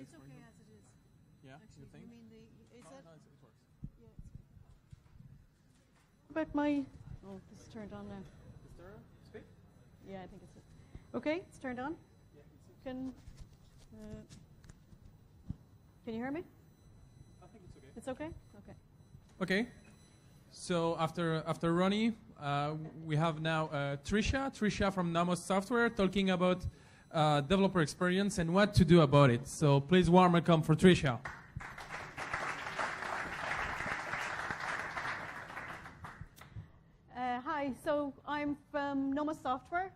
It's okay as it is. Yeah, actually, you think? I mean, is No, it? no, it works. Yeah, it's okay. What about my? Oh, this is turned on now. Is there speak? Yeah, I think it's it. Okay, it's turned on. Yeah, it's Can you hear me? I think it's okay. It's okay. Okay. Okay. So after Ronnie, we have now Tricia from Nomos Software talking about developer experience and what to do about it. So please warm welcome for Tricia. Hi, so I'm from Nomos Software.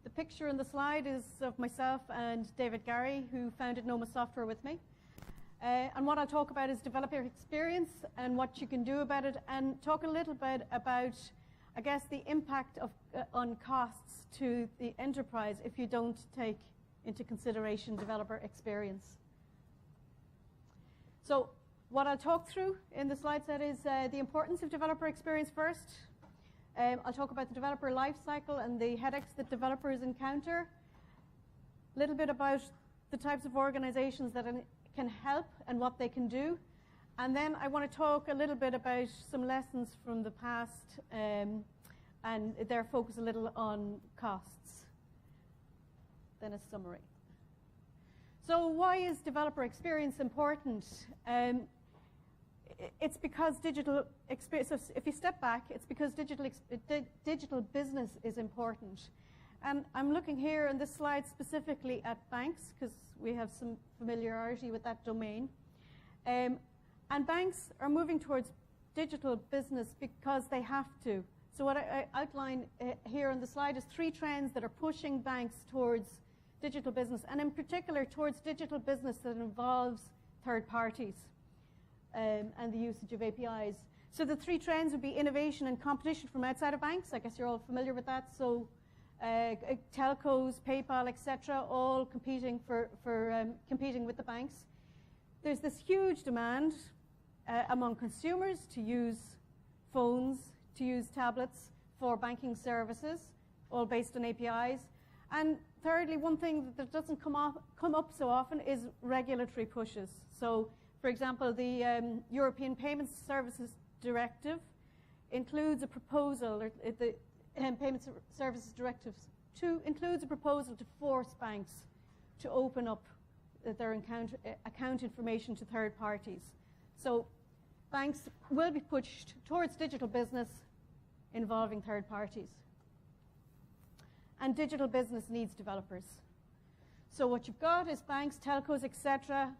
The picture in the slide is of myself and David Gary, who founded Nomos Software with me. And what I'll talk about is developer experience and what you can do about it, and talk a little bit about, I guess, the impact of on costs to the enterprise if you don't take into consideration developer experience. So what I'll talk through in the slide set is the importance of developer experience first. I'll talk about the developer lifecycle and the headaches that developers encounter. A little bit about the types of organizations that can help and what they can do. And then I want to talk a little bit about some lessons from the past and their focus a little on costs. Then a summary. So why is developer experience important? It's because digital experience, so if you step back, it's because digital business is important. And I'm looking here in this slide specifically at banks, because we have some familiarity with that domain. And banks are moving towards digital business because they have to. So what I outline here on the slide is 3 trends that are pushing banks towards digital business, and in particular towards digital business that involves third parties and the usage of APIs. So the 3 trends would be innovation and competition from outside of banks. I guess you're all familiar with that. So telcos, PayPal, etc., all competing competing with the banks. There's this huge demand among consumers to use phones, to use tablets for banking services, all based on APIs. And thirdly, one thing that doesn't come up so often is regulatory pushes. So, for example, the European Payments Services Directive includes a proposal, or the Payment Services Directive 2 includes a proposal to force banks to open up their account information to third parties. So banks will be pushed towards digital business involving third parties. And digital business needs developers. So what you've got is banks, telcos, etc.,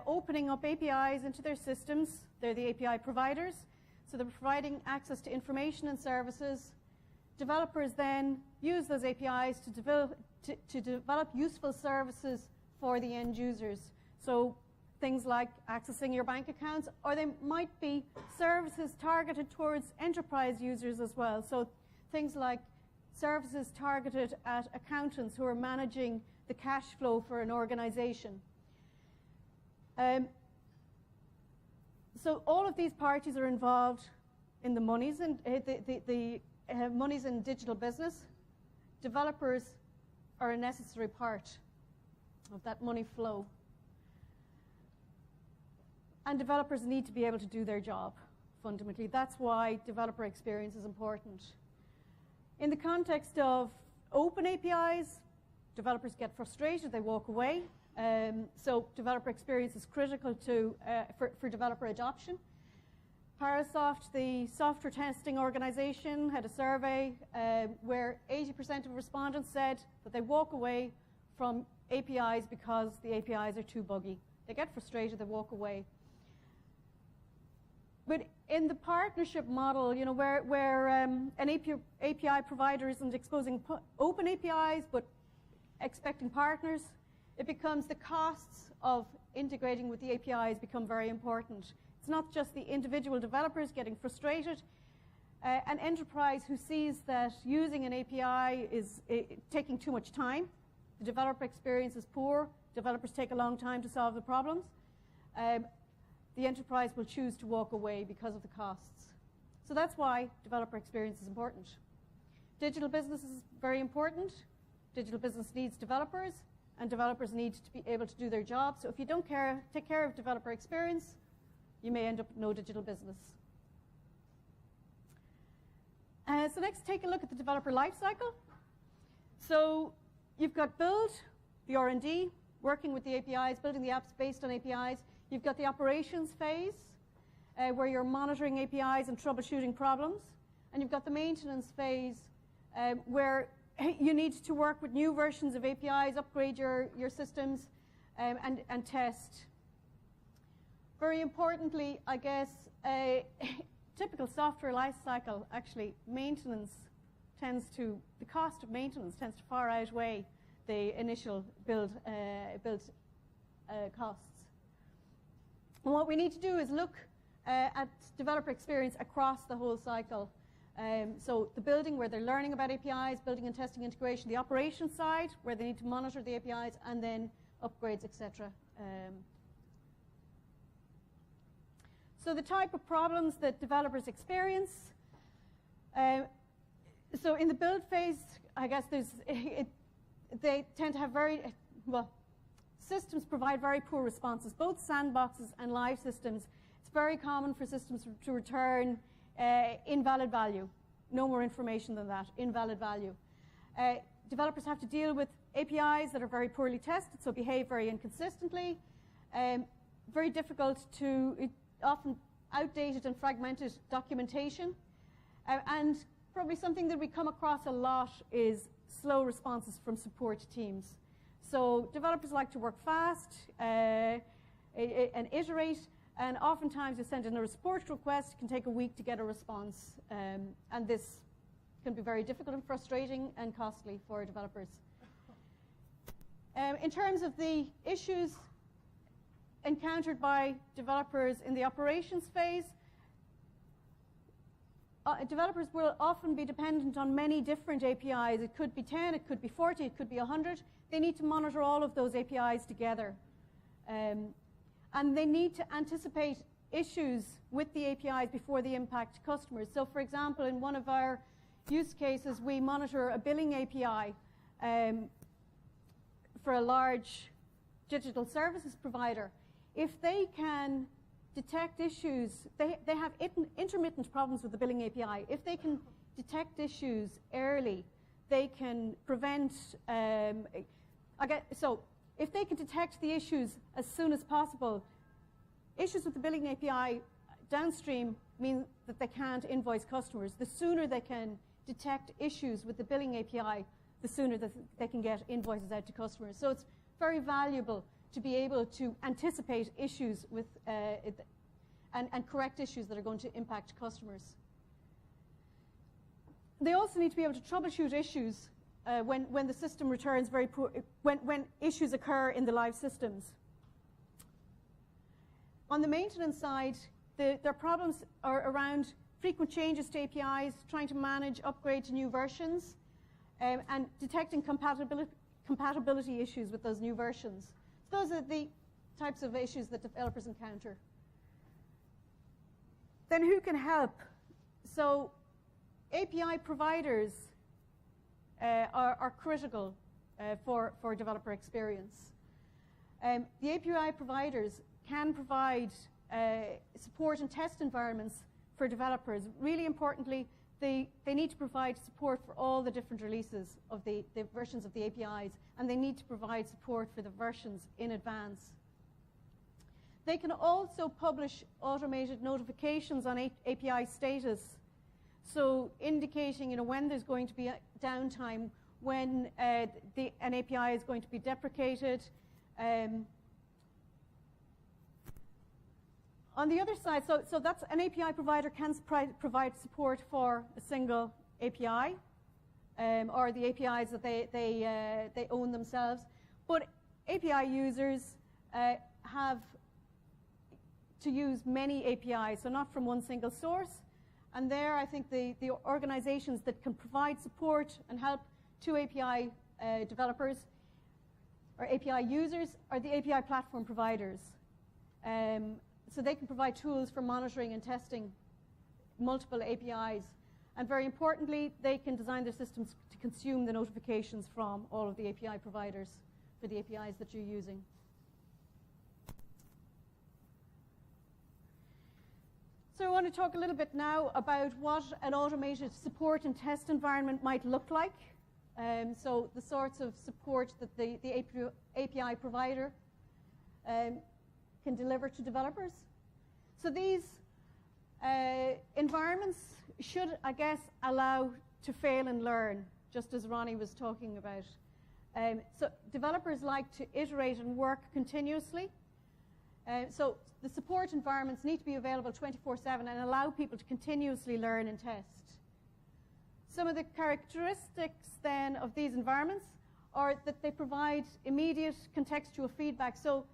opening up APIs into their systems. They're the API providers. So they're providing access to information and services. Developers then use those APIs to develop useful services for the end users. So things like accessing your bank accounts, or they might be services targeted towards enterprise users as well. So things like services targeted at accountants who are managing the cash flow for an organization. So all of these parties are involved in the monies and monies in digital business. Developers are a necessary part of that money flow. And developers need to be able to do their job, fundamentally. That's why developer experience is important. In the context of open APIs, developers get frustrated, they walk away. So developer experience is critical for developer adoption. Parasoft, the software testing organization, had a survey where 80% of respondents said that they walk away from APIs because the APIs are too buggy. They get frustrated, they walk away. But in the partnership model, you know, where an API provider isn't exposing open APIs but expecting partners, it becomes the costs of integrating with the APIs become very important. It's not just the individual developers getting frustrated. An enterprise who sees that using an API is taking too much time, the developer experience is poor, developers take a long time to solve the problems, the enterprise will choose to walk away because of the costs. So that's why developer experience is important. Digital business is very important. Digital business needs developers, and developers need to be able to do their job. So if you don't take care of developer experience, you may end up with no digital business. So next, take a look at the developer lifecycle. So you've got build, the R&D, working with the APIs, building the apps based on APIs. You've got the operations phase, where you're monitoring APIs and troubleshooting problems. And you've got the maintenance phase, where you need to work with new versions of APIs, upgrade your systems, and test. Very importantly, I guess, typical software life cycle, actually, the cost of maintenance tends to far outweigh the initial build costs. And what we need to do is look at developer experience across the whole cycle. So the building, where they're learning about APIs, building and testing integration, the operations side, where they need to monitor the APIs, and then upgrades, etc. So the type of problems that developers experience. So in the build phase, I guess they tend to have systems provide very poor responses, both sandboxes and live systems. It's very common for systems to return invalid value, no more information than that, invalid value. Developers have to deal with APIs that are very poorly tested, so behave very inconsistently. Very difficult to, often outdated and fragmented documentation. And probably something that we come across a lot is slow responses from support teams. So developers like to work fast and iterate, and oftentimes you send in a support request, it can take a week to get a response, and this can be very difficult and frustrating and costly for developers. In terms of the issues encountered by developers in the operations phase, developers will often be dependent on many different APIs. It could be 10, it could be 40, it could be 100. They need to monitor all of those APIs together. And they need to anticipate issues with the APIs before they impact customers. So for example, in one of our use cases, we monitor a billing API for a large digital services provider. If they can detect issues, they have intermittent problems with the billing API. If they can detect issues early, they can prevent, so if they can detect the issues as soon as possible, issues with the billing API downstream mean that they can't invoice customers. The sooner they can detect issues with the billing API, the sooner that they can get invoices out to customers. So it's very valuable to be able to anticipate issues with and correct issues that are going to impact customers. They also need to be able to troubleshoot issues when the system returns very poor, when issues occur in the live systems. On the maintenance side, their problems are around frequent changes to APIs, trying to manage upgrade to new versions, and detecting compatibility issues with those new versions. So those are the types of issues that developers encounter. Then who can help? So API providers are critical for developer experience. The API providers can provide support and test environments for developers. Really importantly, they need to provide support for all the different releases of the versions of the APIs, and they need to provide support for the versions in advance. They can also publish automated notifications on API status, so indicating when there's going to be a downtime, when an API is going to be deprecated. On the other side, so that's an API provider can provide support for a single API or the APIs that they own themselves. But API users have to use many APIs, so not from one single source. And there, I think the organizations that can provide support and help to API developers or API users are the API platform providers. So they can provide tools for monitoring and testing multiple APIs. And very importantly, they can design their systems to consume the notifications from all of the API providers. for the APIs that you're using. So I want to talk a little bit now about what an automated support and test environment might look like. So the sorts of support that the API provider can deliver to developers. So these environments should, I guess, allow to fail and learn, just as Ronnie was talking about. So developers like to iterate and work continuously. So the support environments need to be available 24/7 and allow people to continuously learn and test. Some of the characteristics then of these environments are that they provide immediate contextual feedback. So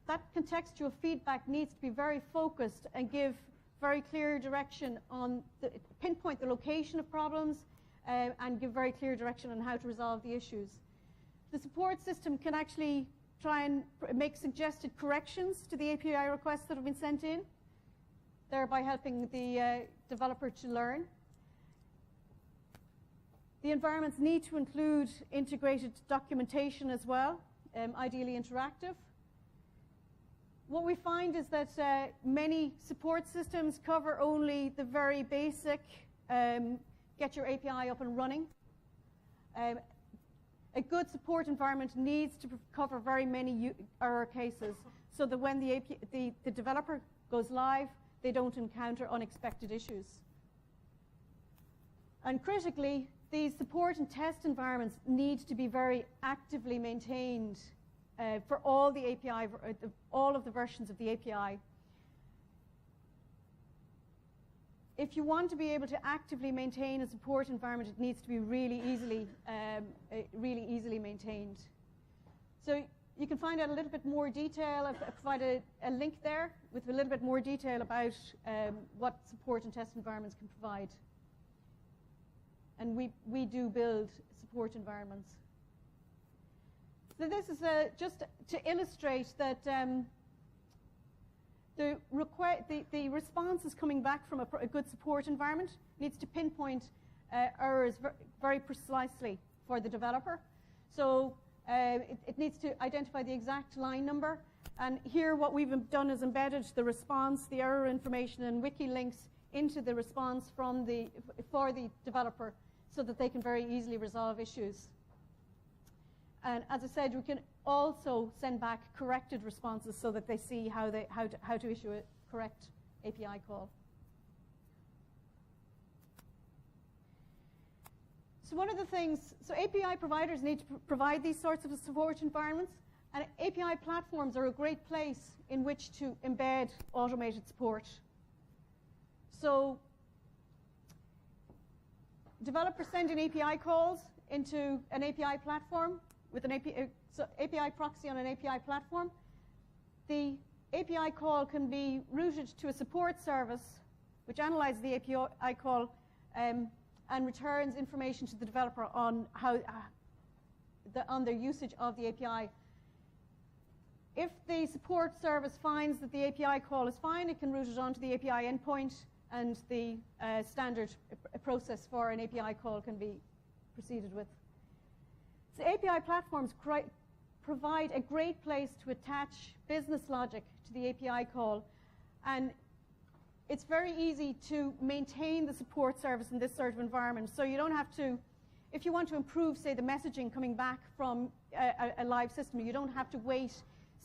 that contextual feedback needs to be very focused and give very clear direction on pinpoint the location of problems and give very clear direction on how to resolve the issues. The support system can actually try and make suggested corrections to the API requests that have been sent in, thereby helping the developer to learn. The environments need to include integrated documentation as well, ideally interactive. What we find is that many support systems cover only the very basic get your API up and running. A good support environment needs to cover very many error cases so that when the developer goes live, they don't encounter unexpected issues. And critically, these support and test environments need to be very actively maintained for all the API, all of the versions of the API. If you want to be able to actively maintain a support environment, it needs to be really easily maintained. So you can find out a little bit more detail. I've provided a link there with a little bit more detail about what support and test environments can provide. And we do build support environments. So this is just to illustrate that the responses coming back from a good support environment needs to pinpoint errors very precisely for the developer. So it needs to identify the exact line number. And here what we've done is embedded the response, the error information, and wiki links into the response for the developer so that they can very easily resolve issues. And as I said, we can also send back corrected responses so that they see how to issue a correct API call. So one of the things, so API providers need to provide these sorts of support environments, and API platforms are a great place in which to embed automated support. So developers send in API calls into an API platform with an API proxy on an API platform. The API call can be routed to a support service which analyzes the API call and returns information to the developer on their usage of the API. If the support service finds that the API call is fine, it can route it onto the API endpoint, and the standard process for an API call can be proceeded with. So API platforms provide a great place to attach business logic to the API call, and it's very easy to maintain the support service in this sort of environment. So you don't have to, if you want to improve, say, the messaging coming back from a live system, you don't have to wait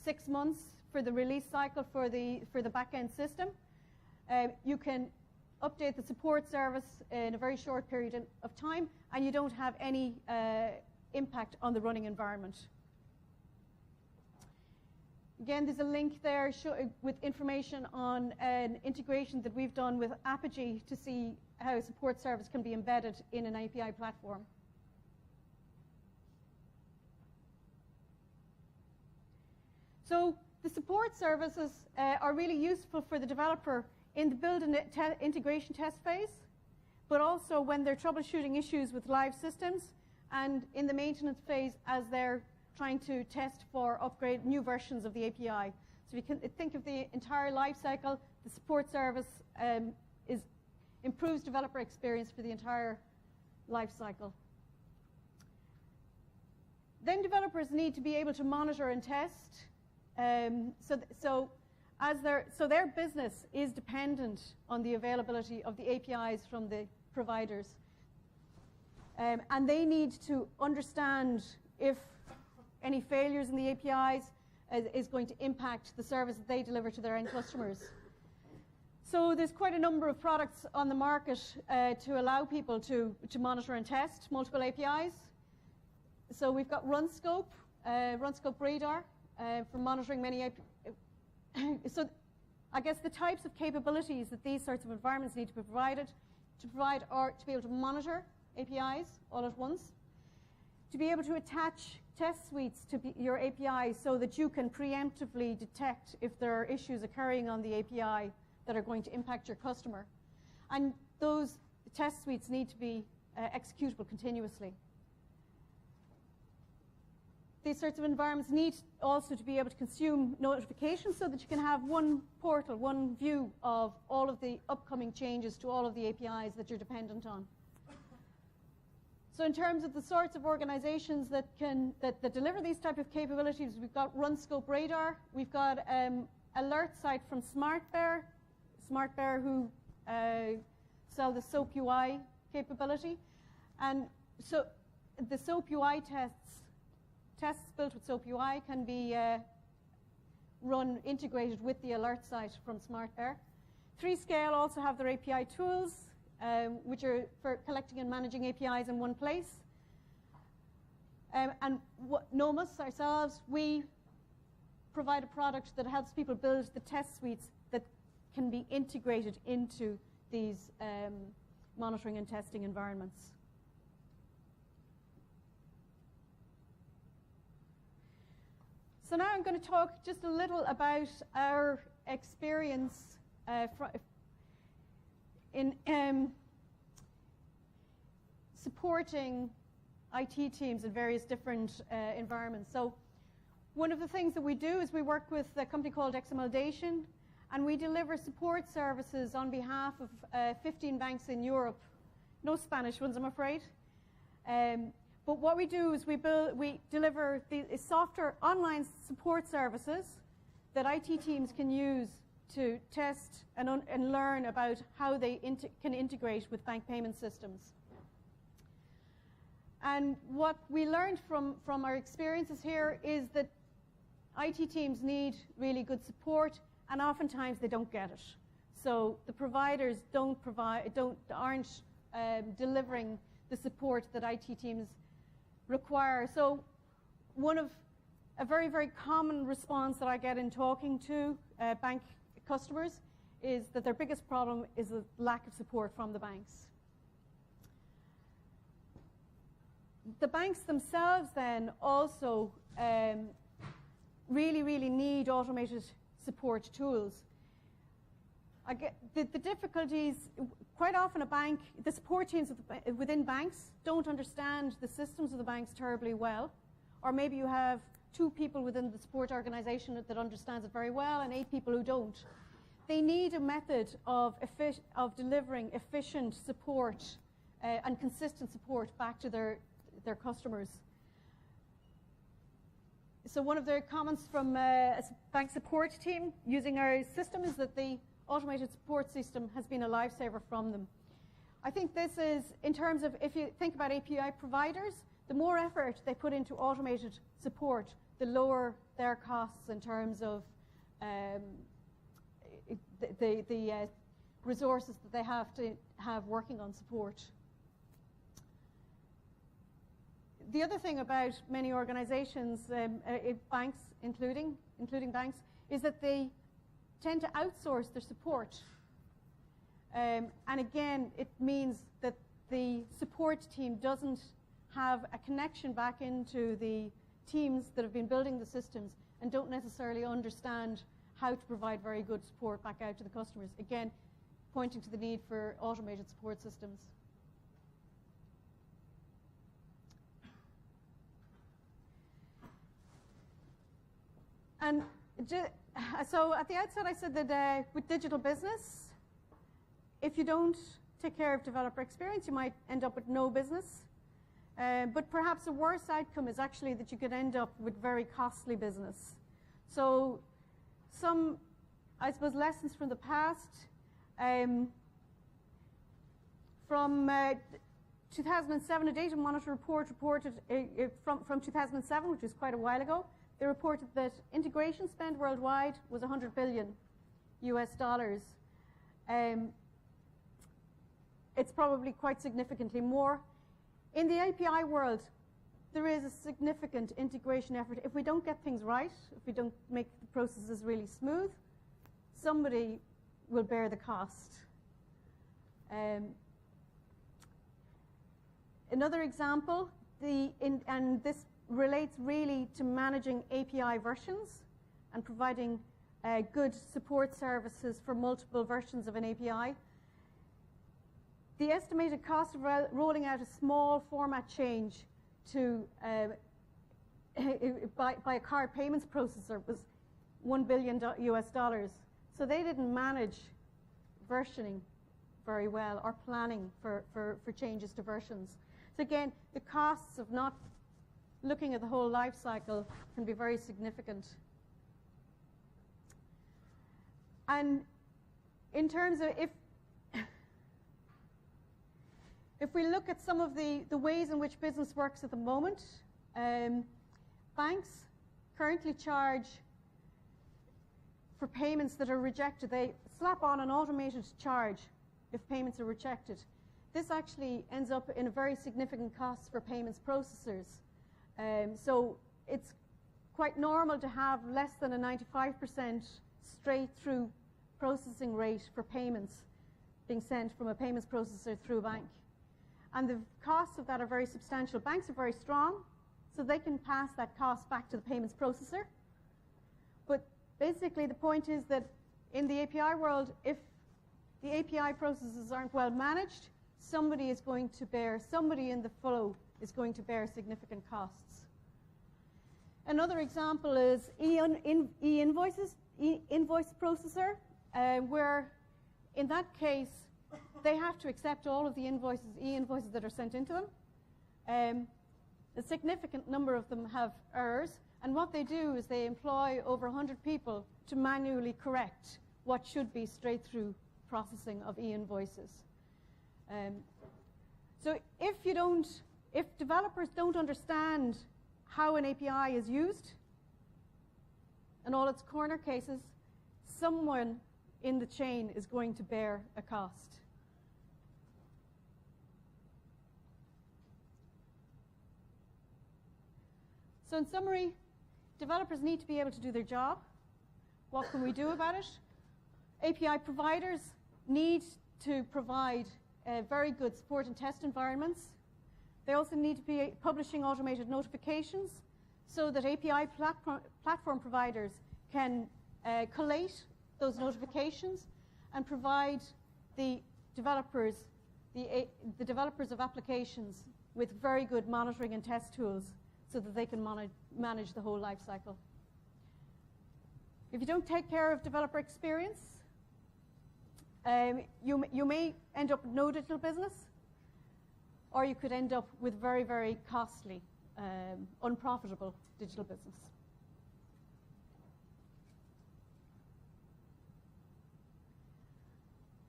6 months for the release cycle for the back-end system. You can update the support service in a very short period of time, and you don't have any impact on the running environment. Again, there's a link there with information on an integration that we've done with APIdays to see how a support service can be embedded in an API platform. So the support services are really useful for the developer in the build and integration test phase, but also when they're troubleshooting issues with live systems, and in the maintenance phase as they're trying to test for upgrade new versions of the API. So you can think of the entire life cycle. The support service improves developer experience for the entire life cycle. Then developers need to be able to monitor and test. So their business is dependent on the availability of the APIs from the providers. And they need to understand if any failures in the APIs is going to impact the service that they deliver to their end customers. So there's quite a number of products on the market to allow people to monitor and test multiple APIs. So we've got RunScope Radar for monitoring many APIs. So I guess the types of capabilities that these sorts of environments need to be provided are to be able to monitor APIs all at once, to be able to attach test suites to your API so that you can preemptively detect if there are issues occurring on the API that are going to impact your customer. And those test suites need to be executable continuously. These sorts of environments need also to be able to consume notifications so that you can have one portal, one view of all of the upcoming changes to all of the APIs that you're dependent on. So in terms of the sorts of organizations that deliver these type of capabilities, we've got RunScope Radar, we've got Alert Site from SmartBear who sell the SOAP UI capability. And so the SOAP UI tests built with SOAP UI can be run integrated with the Alert Site from SmartBear. 3Scale also have their API tools, which are for collecting and managing APIs in one place. And Nomos ourselves, we provide a product that helps people build the test suites that can be integrated into these monitoring and testing environments. So now I'm going to talk just a little about our experience in supporting IT teams in various different environments. So one of the things that we do is we work with a company called Examoldation, and we deliver support services on behalf of 15 banks in Europe. No Spanish ones, I'm afraid. But what we do is we deliver the software online support services that IT teams can use to test and learn about how they can integrate with bank payment systems. And what we learned from our experiences here is that IT teams need really good support, and oftentimes they don't get it. So the providers aren't delivering the support that IT teams require. So a very, very common response that I get in talking to bank customers is that their biggest problem is the lack of support from the banks. The banks themselves then also really, really need automated support tools. The difficulties, quite often the support teams within banks don't understand the systems of the banks terribly well, or maybe you have 2 people within the support organization that understands it very well and 8 people who don't. They need a method of delivering efficient support and consistent support back to their customers. So one of the comments from a bank support team using our system is that the automated support system has been a lifesaver from them. I think this is, in terms of, if you think about API providers, the more effort they put into automated support, the lower their costs in terms of the resources that they have to have working on support. The other thing about many organizations, banks including banks, is that they tend to outsource their support. And again, it means that the support team doesn't have a connection back into the teams that have been building the systems and don't necessarily understand how to provide very good support back out to the customers. Again, pointing to the need for automated support systems. And so at the outset I said that with digital business, if you don't take care of developer experience, you might end up with no business. But perhaps a worse outcome is actually that you could end up with very costly business. So some, I suppose, lessons from the past. From 2007, a data monitor report reported from 2007, which was quite a while ago, they reported that integration spend worldwide was $100 billion US dollars. It's probably quite significantly more. In the API world, there is a significant integration effort. If we don't get things right, if we don't make the processes really smooth, somebody will bear the cost. Another example, and this relates really to managing API versions and providing good support services for multiple versions of an API. The estimated cost of rolling out a small format change to by a card payments processor was $1 billion US dollars. So they didn't manage versioning very well or planning for changes to versions. So again, the costs of not looking at the whole life cycle can be very significant. And in terms of if we look at some of the ways in which business works at the moment, banks currently charge for payments that are rejected. They slap on an automated charge if payments are rejected. This actually ends up in a very significant cost for payments processors. So it's quite normal to have less than a 95% straight-through processing rate for payments being sent from a payments processor through a bank. And the costs of that are very substantial. Banks are very strong, so they can pass that cost back to the payments processor. But basically, the point is that in the API world, if the API processes aren't well managed, somebody in the flow is going to bear significant costs. Another example is e-invoice processor, where in that case, they have to accept all of the e-invoices that are sent into them. A significant number of them have errors, and what they do is they employ over 100 people to manually correct what should be straight-through processing of e-invoices. So if developers don't understand how an API is used and all its corner cases, someone in the chain is going to bear a cost. So in summary, developers need to be able to do their job. What can we do about it? API providers need to provide very good support and test environments. They also need to be publishing automated notifications so that API platform providers can collate those notifications and provide the developers of applications with very good monitoring and test tools so that they can manage the whole life cycle. If you don't take care of developer experience, you may end up with no digital business, or you could end up with very, very costly, unprofitable digital business.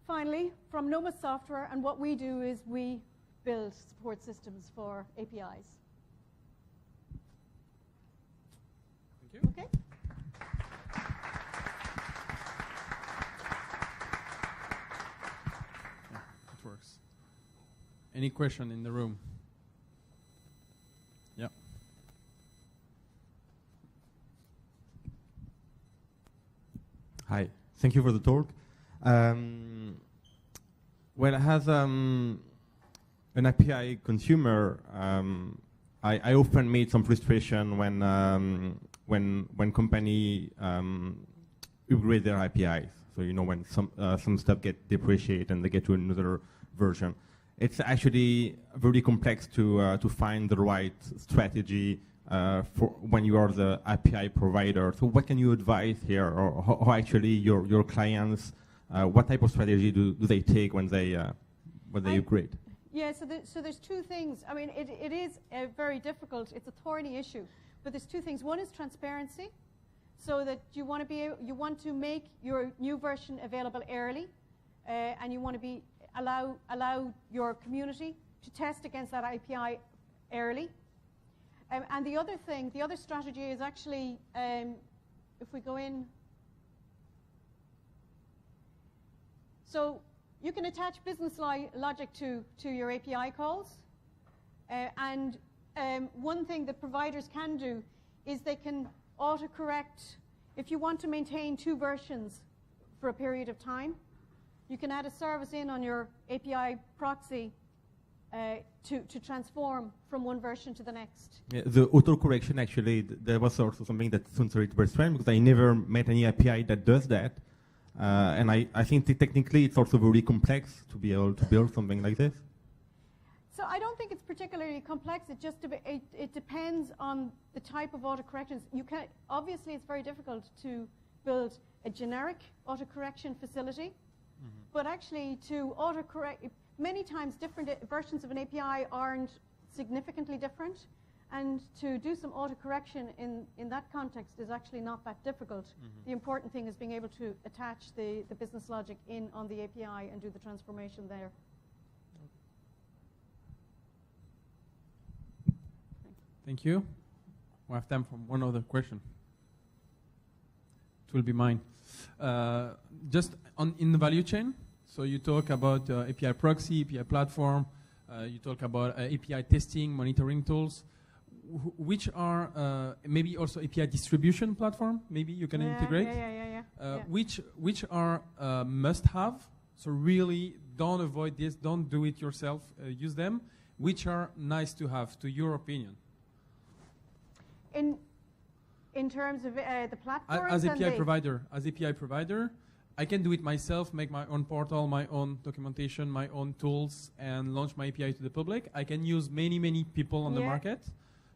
Finally, from Nomos Software, and what we do is we build support systems for APIs. Thank you. Okay. It works. Any question in the room? Yeah. Hi. Thank you for the talk. Well, as an API consumer, I often meet some frustration when company upgrade their APIs. So when some stuff get depreciated and they get to another version, it's actually very complex to find the right strategy for when you are the API provider. So what can you advise here, or how actually your clients, what type of strategy do they take when they upgrade? Yeah, so there's two things. I mean, it is very difficult. It's a thorny issue, but there's two things. One is transparency, so that you want to make your new version available early, and you want to allow your community to test against that API early. And the other thing, the other strategy is actually, if we go in, so you can attach business logic to your API calls. And one thing that providers can do is they can autocorrect. If you want to maintain 2 versions for a period of time, you can add a service in on your API proxy to transform from one version to the next. Yeah, the auto-correction, actually, there was also something that sounds very strange, because I never met any API that does that. And I think technically it's also very complex to be able to build something like this. So I don't think it's particularly complex. It depends on the type of autocorrections. Obviously, it's very difficult to build a generic autocorrection facility, but actually to autocorrect, many times different versions of an API aren't significantly different, and to do some autocorrection in that context is actually not that difficult. The important thing is being able to attach the business logic in on the API and do the transformation there. Thank you. We have time for one other question. It will be mine. Just in the value chain, so you talk about API proxy, API platform, you talk about API testing, monitoring tools. Which are maybe also API distribution platform? Maybe you can integrate. Which are must-have? So really, don't avoid this. Don't do it yourself. Use them. Which are nice to have, to your opinion? In terms of the platforms, as API provider, I can do it myself. Make my own portal, my own documentation, my own tools, and launch my API to the public. I can use many people on the market.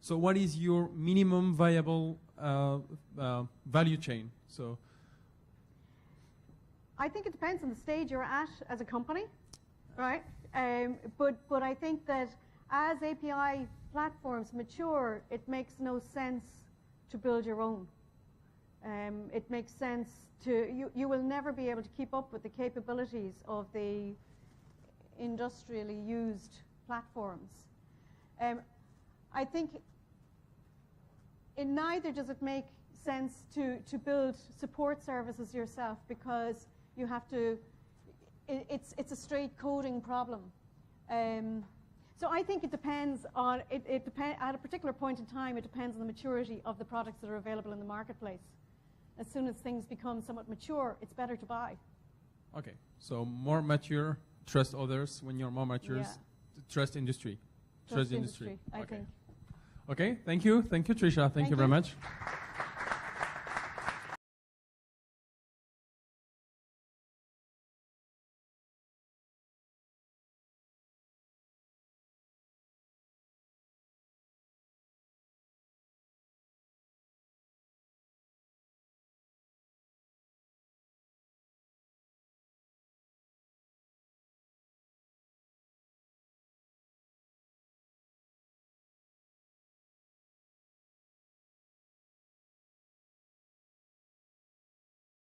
So what is your minimum viable value chain? So I think it depends on the stage you're at as a company, right? But I think that as API platforms mature, it makes no sense to build your own. It makes sense you will never be able to keep up with the capabilities of the industrially used platforms. I think neither does it make sense to build support services yourself, because you have to, it's a straight coding problem. So I think it depends on, at a particular point in time, it depends on the maturity of the products that are available in the marketplace. As soon as things become somewhat mature, it's better to buy. Okay, so more mature, trust others. When you're more mature, trust industry. Trust industry, I think. Okay, thank you. Thank you, Tricia. Thank you very much.